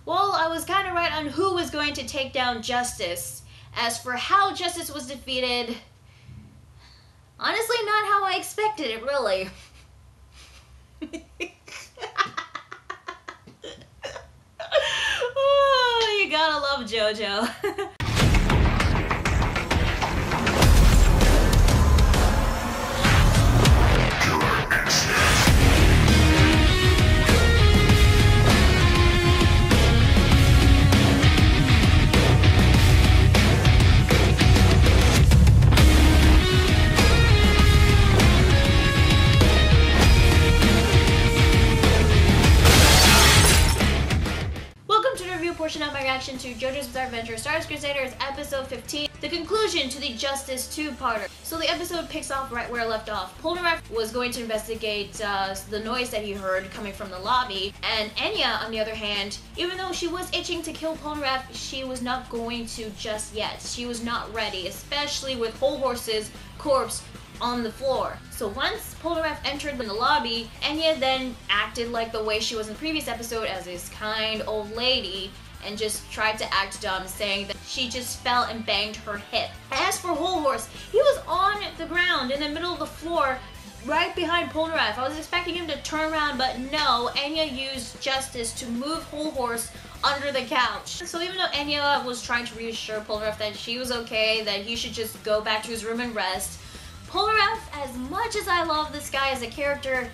Well, I was kind of right on who was going to take down Justice. As for how Justice was defeated, honestly, not how I expected it, really. Oh, you gotta love JoJo. Portion of my reaction to JoJo's Bizarre Adventure Stardust Crusaders episode 15, the conclusion to the Justice 2-parter. So the episode picks off right where it left off. Polnareff was going to investigate the noise that he heard coming from the lobby, and Enya, on the other hand, even though she was itching to kill Polnareff, she was not going to just yet. She was not ready, especially with Whole Horse's corpse on the floor. So once Polnareff entered the lobby, Enya then acted like the way she was in the previous episode as this kind old lady, and just tried to act dumb, saying that she just fell and banged her hip. As for Whole Horse, he was on the ground in the middle of the floor right behind Polnareff. I was expecting him to turn around, but no, Enya used Justice to move Whole Horse under the couch. So even though Enya was trying to reassure Polnareff that she was okay, that he should just go back to his room and rest, Polnareff, as much as I love this guy as a character,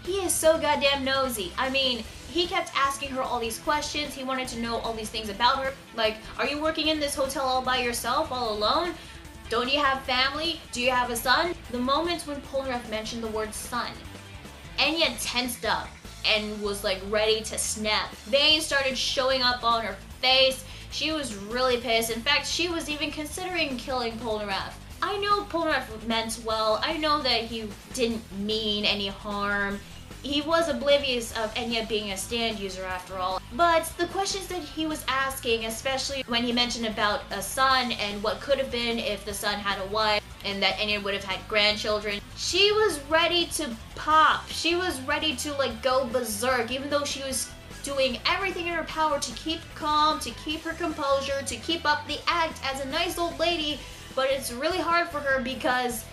he is so goddamn nosy. I mean, he kept asking her all these questions. He wanted to know all these things about her. Like, are you working in this hotel all by yourself, all alone? Don't you have family? Do you have a son? The moment when Polnareff mentioned the word son, Enya tensed up and was like ready to snap. Veins started showing up on her face. She was really pissed. In fact, she was even considering killing Polnareff. I know Polnareff meant well. I know that he didn't mean any harm. He was oblivious of Enya being a stand user after all. But the questions that he was asking, especially when he mentioned about a son and what could have been if the son had a wife and that Enya would have had grandchildren, she was ready to pop. She was ready to like go berserk, even though she was doing everything in her power to keep calm, to keep her composure, to keep up the act as a nice old lady. But it's really hard for her because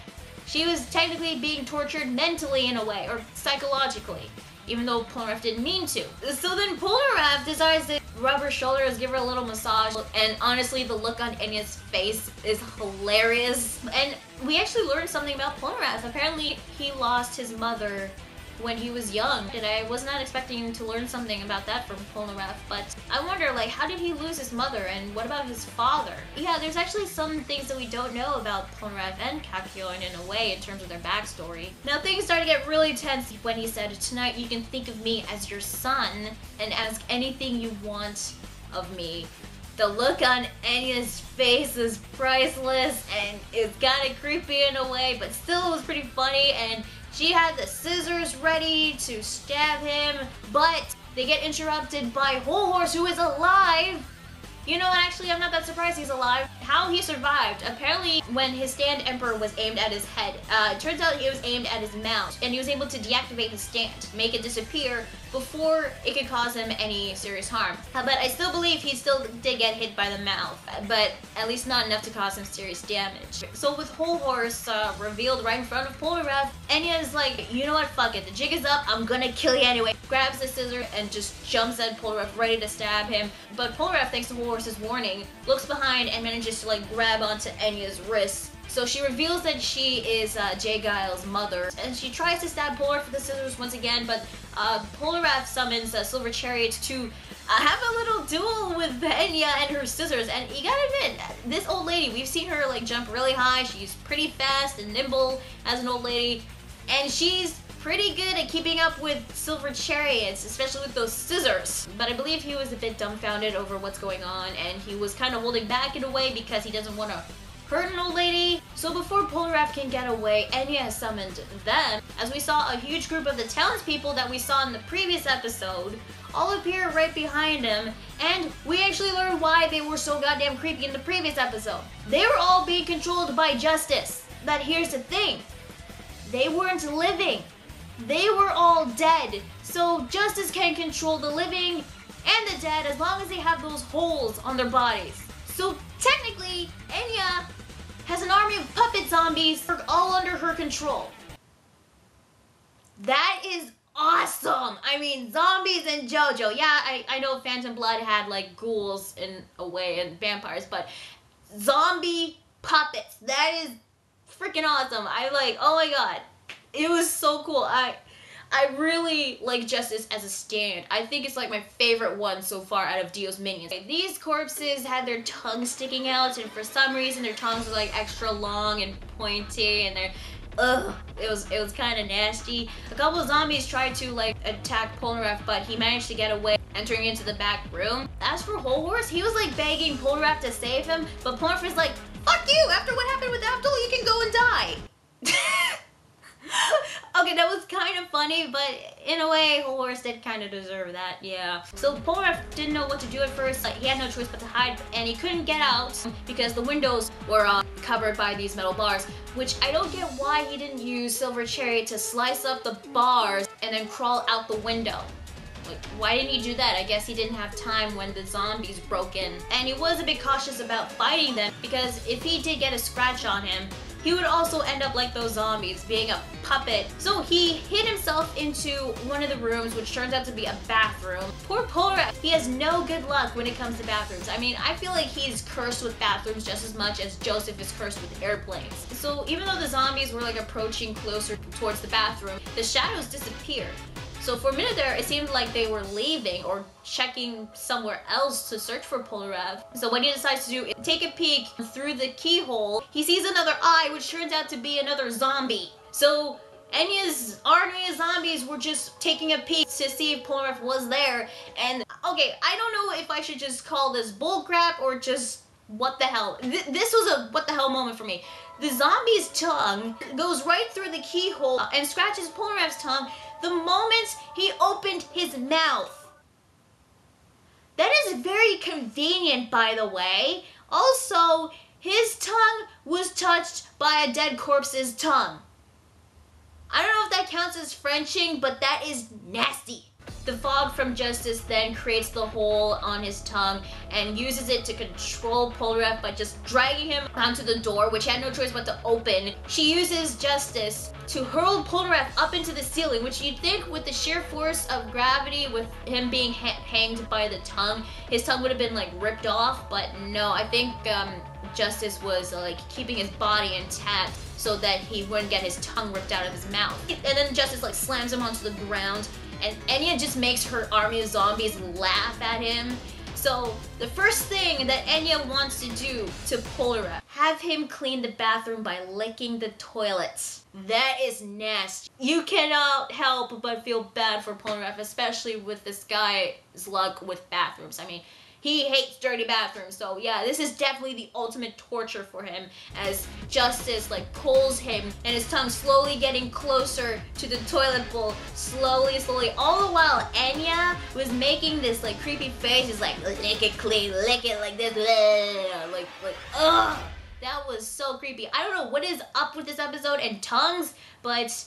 she was technically being tortured mentally in a way, or psychologically, even though Polnareff didn't mean to. So then Polnareff decides to rub her shoulders, give her a little massage, and honestly the look on Enya's face is hilarious. And we actually learned something about Polnareff. Apparently he lost his mother when he was young, and I was not expecting to learn something about that from Polnareff, but I wonder, like, how did he lose his mother, and what about his father? Yeah, there's actually some things that we don't know about Polnareff and Kakyoin in a way in terms of their backstory. Now things started to get really tense when he said, "Tonight you can think of me as your son and ask anything you want of me." The look on Enya's face is priceless, and it's kind of creepy in a way, but still it was pretty funny, and she had the scissors ready to stab him, but they get interrupted by Whole Horse, who is alive. You know, actually, I'm not that surprised he's alive. How he survived. Apparently, when his stand emperor was aimed at his head, it turns out it was aimed at his mouth, and he was able to deactivate his stand, make it disappear before it could cause him any serious harm. But I still believe he still did get hit by the mouth, but at least not enough to cause him serious damage. So with Whole Horse revealed right in front of Polnareff, Enya is like, you know what, fuck it, the jig is up, I'm gonna kill you anyway. Grabs the scissors and just jumps at Polnareff, ready to stab him. But Polnareff, thanks to Whole Horse's warning, looks behind and manages to like grab onto Enya's wrist. So she reveals that she is Jay Giles' mother, and she tries to stab Polnareff with the scissors once again, but Polnareff summons Silver Chariot to have a little duel with Enya and her scissors. And you gotta admit, this old lady, we've seen her like jump really high, she's pretty fast and nimble as an old lady, and she's pretty good at keeping up with Silver Chariots, especially with those scissors. But I believe he was a bit dumbfounded over what's going on, and he was kind of holding back in a way because he doesn't want to hurt an old lady. So before Polnareff can get away, Enya has summoned them, as we saw a huge group of the townspeople that we saw in the previous episode all appear right behind him, and we actually learned why they were so goddamn creepy in the previous episode. They were all being controlled by Justice. But here's the thing, they weren't living. They were all dead. So Justice can control the living and the dead as long as they have those holes on their bodies. So technically, Enya has an army of puppet zombies all under her control. That is awesome! I mean, Zombies in JoJo. Yeah, I know Phantom Blood had like ghouls in a way and vampires, but zombie puppets, that is freaking awesome. I like, oh my god. It was so cool. I really like Justice as a stand. I think it's like my favorite one so far out of Dio's minions. These corpses had their tongues sticking out, and for some reason their tongues were like extra long and pointy, and they're it was kind of nasty. A couple of zombies tried to like attack Polnareff, but he managed to get away, entering into the back room. As for Whole Horse, he was like begging Polnareff to save him, but Polnareff was like, "Fuck you! After what happened with Abdul, you can go and die." Okay, that was kind of funny, but in a way, Whole Horse did kind of deserve that, yeah. So Polnareff didn't know what to do at first. Like, he had no choice but to hide, and he couldn't get out because the windows were covered by these metal bars, which I don't get why he didn't use Silver Cherry to slice up the bars and then crawl out the window. Like, why didn't he do that? I guess he didn't have time when the zombies broke in. And he was a bit cautious about fighting them, because if he did get a scratch on him, he would also end up like those zombies, being a puppet. So he hid himself into one of the rooms, which turns out to be a bathroom. Poor Polnareff, he has no good luck when it comes to bathrooms. I mean, I feel like he's cursed with bathrooms just as much as Joseph is cursed with airplanes. So even though the zombies were like approaching closer towards the bathroom, the shadows disappeared. So for a minute there, it seemed like they were leaving or checking somewhere else to search for Polnareff. So what he decides to do is take a peek through the keyhole. He sees another eye, which turns out to be another zombie. So Enya's army of zombies were just taking a peek to see if Polnareff was there. And okay, I don't know if I should just call this bullcrap or just what the hell. This was a what the hell moment for me. The zombie's tongue goes right through the keyhole and scratches Polnareff's tongue the moment he opened his mouth. That is very convenient, by the way. Also, his tongue was touched by a dead corpse's tongue. I don't know if that counts as Frenching, but that is nasty. The fog from Justice then creates the hole on his tongue and uses it to control Polnareff by just dragging him onto the door, which had no choice but to open. She uses Justice to hurl Polnareff up into the ceiling, which you'd think with the sheer force of gravity, with him being hanged by the tongue, his tongue would have been like ripped off, but no, I think Justice was like keeping his body intact so that he wouldn't get his tongue ripped out of his mouth. And then Justice like slams him onto the ground, and Enya just makes her army of zombies laugh at him. So the first thing that Enya wants to do to Polnareff, have him clean the bathroom by licking the toilets. That is nasty. You cannot help but feel bad for Polnareff, especially with this guy's luck with bathrooms. I mean, he hates dirty bathrooms, so yeah, this is definitely the ultimate torture for him as Justice like pulls him and his tongue slowly getting closer to the toilet bowl, slowly, all the while Enya was making this like creepy face. He's like, lick it clean, lick it like this, like, ugh. That was so creepy. I don't know what is up with this episode and tongues, but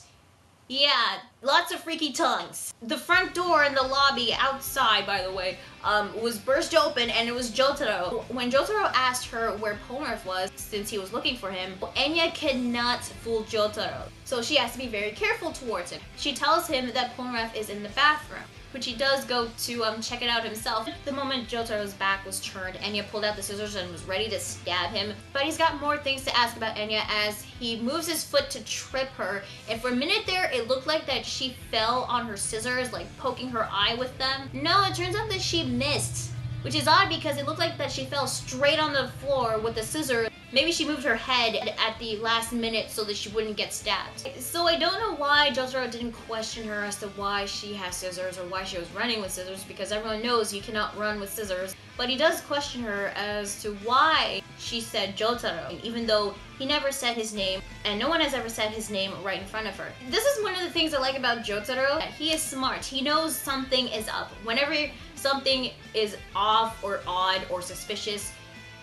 yeah, lots of freaky tongues. The front door in the lobby outside, by the way, was burst open, and it was Jotaro. When Jotaro asked her where Polnareff was, since he was looking for him, Enya cannot fool Jotaro, so she has to be very careful towards him. She tells him that Polnareff is in the bathroom, which he does go to check it out himself. The moment Jotaro's back was turned, Enya pulled out the scissors and was ready to stab him. But he's got more things to ask about Enya as he moves his foot to trip her. And for a minute there, it looked like that she fell on her scissors, like poking her eye with them. No, it turns out that she missed, which is odd because it looked like that she fell straight on the floor with the scissors. Maybe she moved her head at the last minute so that she wouldn't get stabbed. So I don't know why Jotaro didn't question her as to why she has scissors or why she was running with scissors, because everyone knows you cannot run with scissors. But he does question her as to why she said Jotaro, even though he never said his name, and no one has ever said his name right in front of her. This is one of the things I like about Jotaro. He is smart. He knows something is up. Whenever something is off or odd or suspicious,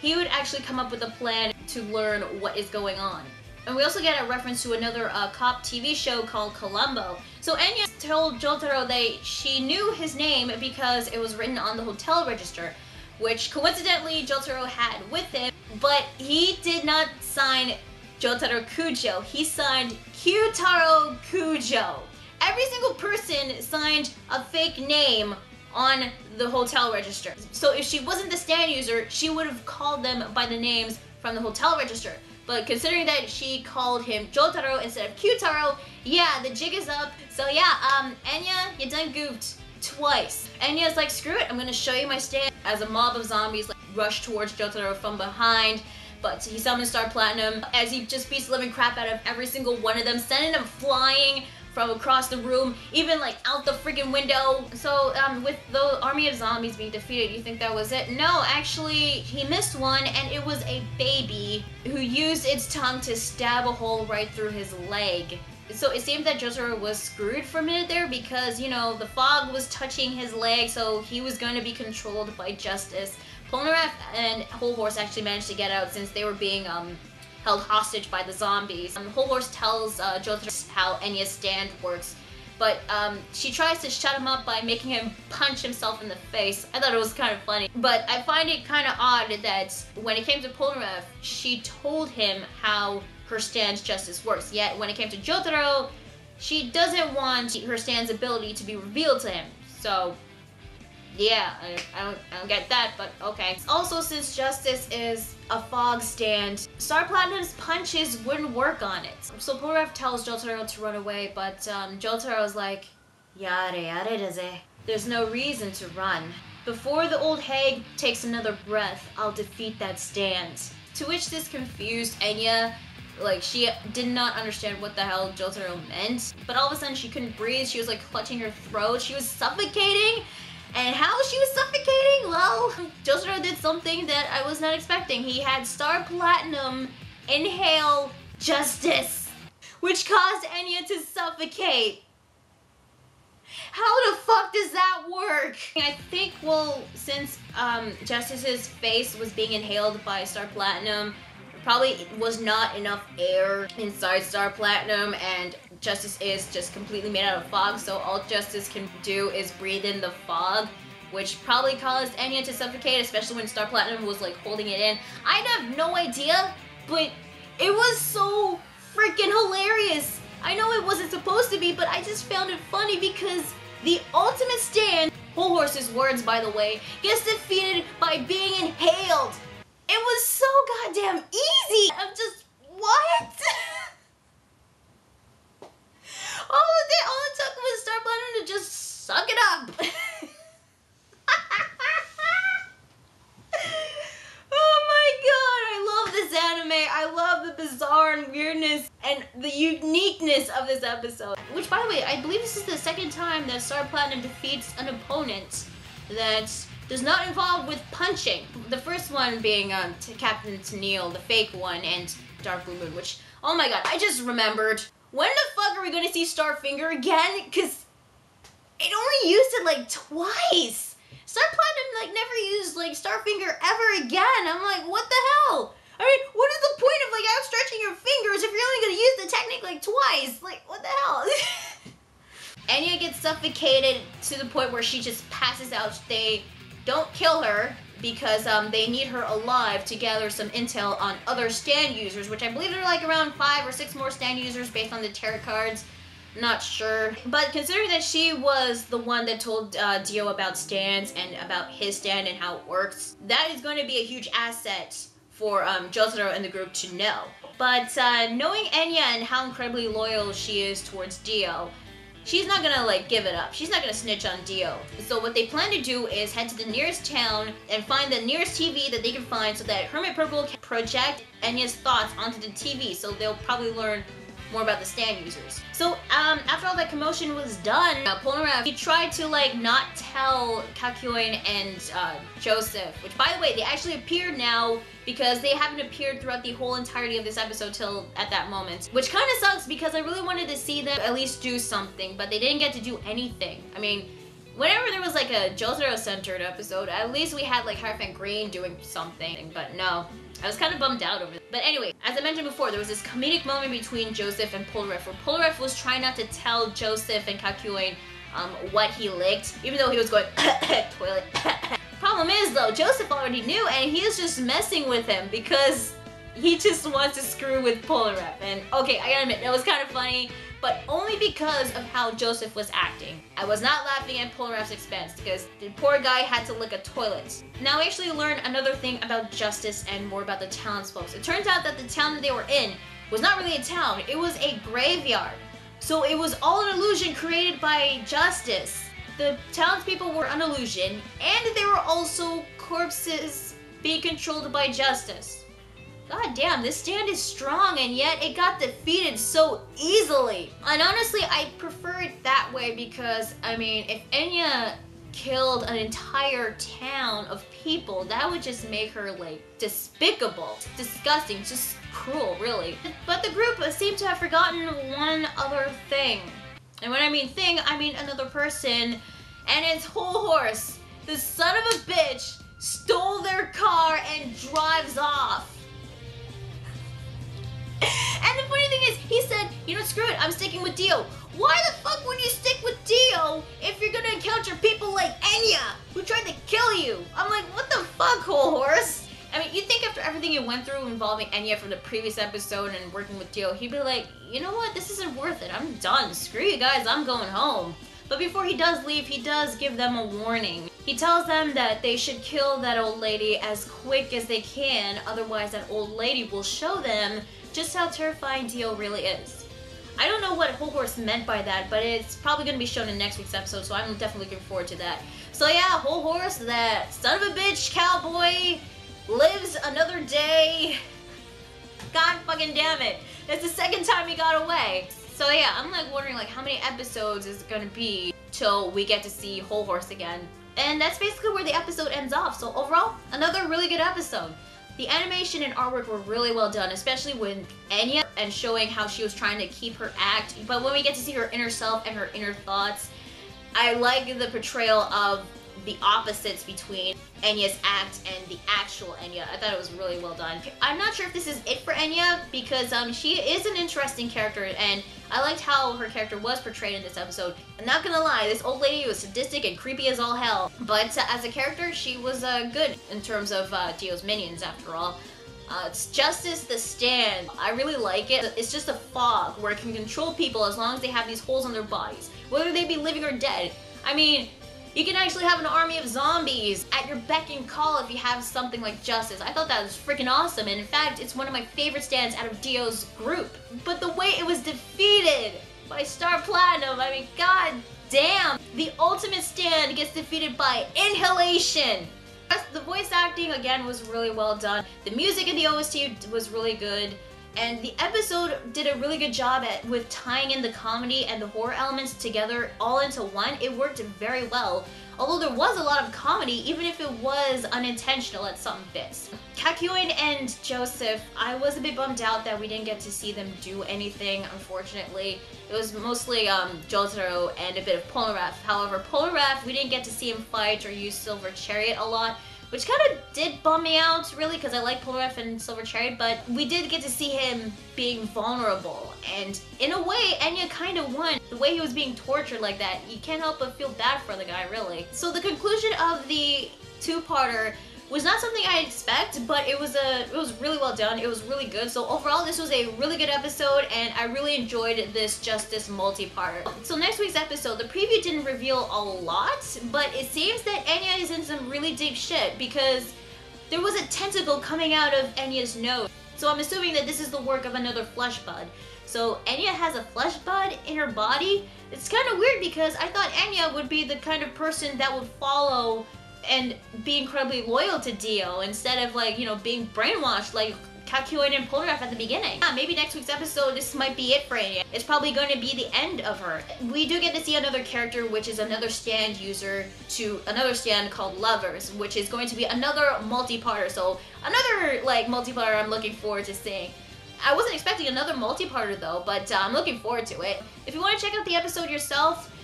he would actually come up with a plan to learn what is going on. And we also get a reference to another cop TV show called Columbo. So Enya told Jotaro that she knew his name because it was written on the hotel register, which coincidentally Jotaro had with him, but he did not sign Jotaro Kujo. He signed Kyutaro Kujo. Every single person signed a fake name on the hotel register. So if she wasn't the stand user, she would have called them by the names from the hotel register. But considering that she called him Jotaro instead of Kyutaro, yeah, the jig is up. So yeah, Enya, you done goofed twice. Enya's like, screw it, I'm gonna show you my stand. As a mob of zombies like rush towards Jotaro from behind, but he summons Star Platinum as he just beats the living crap out of every single one of them, sending them flying from across the room, even like out the freaking window. So with the army of zombies being defeated, you think that was it? No, actually he missed one, and it was a baby who used its tongue to stab a hole right through his leg. So it seemed that Jotaro was screwed for a minute there because, you know, the fog was touching his leg, so he was going to be controlled by Justice. Polnareff and Whole Horse actually managed to get out since they were being held hostage by the zombies. Whole Horse tells Jotaro how Enya's stand works, but she tries to shut him up by making him punch himself in the face. I thought it was kind of funny. But I find it kind of odd that when it came to Polnareff, she told him how her stand's justice works, yet when it came to Jotaro, she doesn't want her stand's ability to be revealed to him. So yeah, I don't get that, but okay. Also, since Justice is a fog stand, Star Platinum's punches wouldn't work on it. So Polnareff tells Jotaro to run away, but Jotaro's like, yare yare daze. There's no reason to run. Before the old hag takes another breath, I'll defeat that stand. To which this confused Enya, like, she did not understand what the hell Jotaro meant, but all of a sudden she couldn't breathe. She was like clutching her throat. She was suffocating. And how she was suffocating? Well, Jotaro did something that I was not expecting. He had Star Platinum inhale Justice, which caused Enya to suffocate. How the fuck does that work? I think, well, since Justice's face was being inhaled by Star Platinum, probably was not enough air inside Star Platinum, and Justice is just completely made out of fog, so all Justice can do is breathe in the fog, which probably caused Enya to suffocate, especially when Star Platinum was like holding it in. I have no idea, but it was so freaking hilarious. I know it wasn't supposed to be, but I just found it funny because the ultimate stand, Whole Horse's words by the way, gets defeated by being inhaled. It was so goddamn easy! I'm just, what? all it took was Star Platinum to just suck it up. Oh my god, I love this anime. I love the bizarre and weirdness and the uniqueness of this episode. Which, by the way, I believe this is the second time that Star Platinum defeats an opponent that does not involve with punching. The first one being Captain Tennille, the fake one, and Dark Blue Moon, which, oh my god, I just remembered. When the fuck are we gonna see Starfinger again? Cause it only used it like twice. Star Platinum like never used like Starfinger ever again. I'm like, what the hell? I mean, what is the point of like outstretching your fingers if you're only gonna use the technique like twice? Like, what the hell? Enya gets suffocated to the point where she just passes out. They don't kill her because they need her alive to gather some intel on other stand users, which I believe there are like around 5 or 6 more stand users based on the tarot cards. Not sure. But considering that she was the one that told Dio about stands and about his stand and how it works, that is going to be a huge asset for Jotaro and the group to know. But knowing Enya and how incredibly loyal she is towards Dio, she's not gonna like give it up. She's not gonna snitch on Dio. So what they plan to do is head to the nearest town and find the nearest TV that they can find so that Hermit Purple can project Enya's thoughts onto the TV, so they'll probably learn more about the stand users. So after all that commotion was done, Polnareff, he tried to like not tell Kakyoin and Joseph, which by the way, they actually appeared now because they haven't appeared throughout the whole entirety of this episode till at that moment. Which kind of sucks because I really wanted to see them at least do something, but they didn't get to do anything. I mean, Whenever there was like a Jotaro-centered episode, at least we had like Hierophant Green doing something, but no. I was kind of bummed out over it. But anyway, as I mentioned before, there was this comedic moment between Joseph and Polnareff, where Polnareff was trying not to tell Joseph and Kakyoin what he licked, even though he was going toilet. Problem is though, Joseph already knew, and he is just messing with him because he just wants to screw with Polnareff. And okay, I gotta admit, that was kind of funny, but only because of how Joseph was acting. I was not laughing at Polnareff's expense because the poor guy had to lick a toilet. Now we actually learned another thing about Justice and more about the town's folks. It turns out that the town that they were in was not really a town, it was a graveyard. So it was all an illusion created by Justice. The townspeople were an illusion, and they were also corpses being controlled by Justice. God damn, this stand is strong, and yet it got defeated so easily. And honestly, I prefer it that way because, I mean, if Enya killed an entire town of people, that would just make her, like, despicable, disgusting, just cruel, really. But the group seemed to have forgotten one other thing. And when I mean thing, I mean another person, and it's Whole Horse. The son of a bitch stole their car and drives off. And the funny thing is, he said, you know, screw it, I'm sticking with Dio. Why the fuck would you stick with Dio if you're gonna encounter people like Enya, who tried to kill you? I'm like, what the fuck, Whole Horse? I mean, you'd think after everything you went through involving Enya from the previous episode and working with Dio, he'd be like, you know what, this isn't worth it, I'm done, screw you guys, I'm going home. But before he does leave, he does give them a warning. He tells them that they should kill that old lady as quick as they can, otherwise that old lady will show them just how terrifying Dio really is. I don't know what Whole Horse meant by that, but it's probably going to be shown in next week's episode, so I'm definitely looking forward to that. So yeah, Whole Horse, that son of a bitch cowboy, lives another day. God fucking damn it. That's the second time he got away. So yeah, I'm like wondering like how many episodes is it going to be till we get to see Whole Horse again. And that's basically where the episode ends off. So overall, another really good episode. The animation and artwork were really well done, especially with Enya and showing how she was trying to keep her act. But when we get to see her inner self and her inner thoughts, I like the portrayal of the opposites between Enya's act and the actual Enya. I thought it was really well done. I'm not sure if this is it for Enya because she is an interesting character and I liked how her character was portrayed in this episode. I'm not gonna lie, this old lady was sadistic and creepy as all hell, but as a character, she was good in terms of Dio's minions after all. It's Justice the Stand. I really like it. It's just a fog where it can control people as long as they have these holes in their bodies, whether they be living or dead. I mean, you can actually have an army of zombies at your beck and call if you have something like Justice. I thought that was freaking awesome, and in fact, it's one of my favorite stands out of Dio's group. But the way it was defeated by Star Platinum, I mean, god damn! The ultimate stand gets defeated by inhalation! The voice acting, again, was really well done. The music in the OST was really good. And the episode did a really good job with tying in the comedy and the horror elements together all into one. It worked very well. Although there was a lot of comedy, even if it was unintentional at some bits. Kakyoin and Joseph, I was a bit bummed out that we didn't get to see them do anything, unfortunately. It was mostly Jotaro and a bit of Polnareff. However, Polnareff, we didn't get to see him fight or use Silver Chariot a lot, which kind of did bum me out, really, because I like Polnareff and Silver Chariot, but we did get to see him being vulnerable, and in a way, Enya kind of won. The way he was being tortured like that, you can't help but feel bad for the guy, really. So the conclusion of the two-parter was not something I expect, but it was really well done. It was really good. So overall, this was a really good episode, and I really enjoyed this Justice multi-parter. So next week's episode, the preview didn't reveal a lot, but it seems that Enya is in some really deep shit because there was a tentacle coming out of Enya's nose. So I'm assuming that this is the work of another flesh bud. So Enya has a flesh bud in her body. It's kind of weird because I thought Enya would be the kind of person that would follow and be incredibly loyal to Dio instead of, like, you know, being brainwashed like Kakyoin and Polnareff at the beginning. Yeah, maybe next week's episode, this might be it for Enya. It's probably going to be the end of her. We do get to see another character, which is another stand user to another stand called Lovers, which is going to be another multi-parter. So another, like, multi-parter I'm looking forward to seeing. I wasn't expecting another multi-parter though, but I'm looking forward to it. If you want to check out the episode yourself,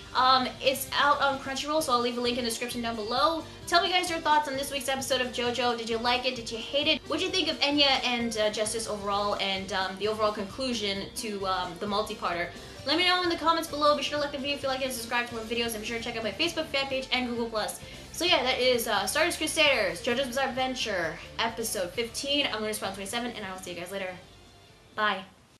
It's out on Crunchyroll, so I'll leave a link in the description down below. Tell me guys your thoughts on this week's episode of JoJo. Did you like it? Did you hate it? What did you think of Enya and Justice overall, and the overall conclusion to the multi-parter? Let me know in the comments below. Be sure to like the video if you like it, and subscribe for more videos, and be sure to check out my Facebook fan page and Google+. So yeah, that is Stardust Crusaders, JoJo's Bizarre Adventure, episode 15. I'm going to spawn 27, and I will see you guys later. Bye.